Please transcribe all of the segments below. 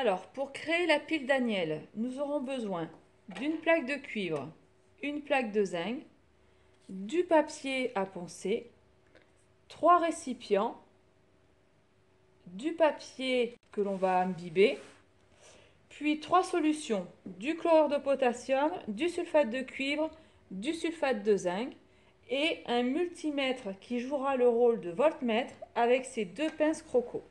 Alors, pour créer la pile Daniel, nous aurons besoin d'une plaque de cuivre, une plaque de zinc, du papier à poncer, 3 récipients, du papier que l'on va imbiber, puis 3 solutions, du chlorure de potassium, du sulfate de cuivre, du sulfate de zinc et un multimètre qui jouera le rôle de voltmètre avec ses 2 pinces croco.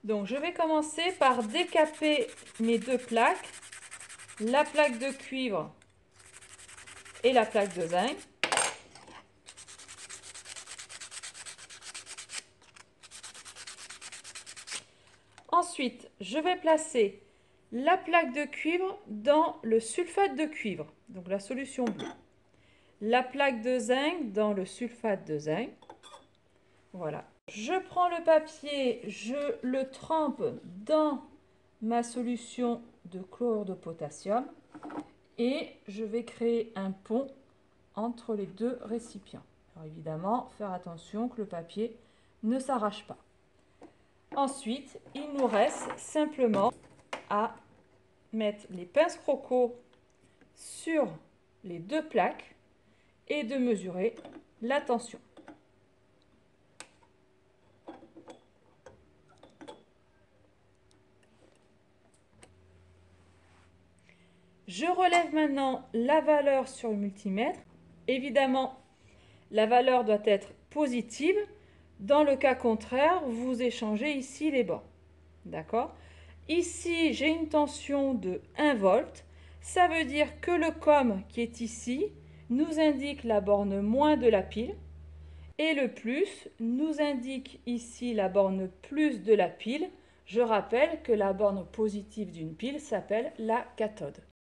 Donc je vais commencer par décaper mes 2 plaques, la plaque de cuivre et la plaque de zinc. Ensuite, je vais placer la plaque de cuivre dans le sulfate de cuivre, donc la solution bleue. La plaque de zinc dans le sulfate de zinc. Voilà. Je prends le papier, je le trempe dans ma solution de chlorure de potassium et je vais créer un pont entre les 2 récipients. Alors évidemment, faire attention que le papier ne s'arrache pas. Ensuite, il nous reste simplement à mettre les pinces croco sur les 2 plaques et de mesurer la tension. Je relève maintenant la valeur sur le multimètre. Évidemment, la valeur doit être positive. Dans le cas contraire, vous échangez ici les bords. D'accord ? Ici, j'ai une tension de 1 volt. Ça veut dire que le COM qui est ici nous indique la borne moins de la pile. Et le plus nous indique ici la borne plus de la pile. Je rappelle que la borne positive d'une pile s'appelle la cathode.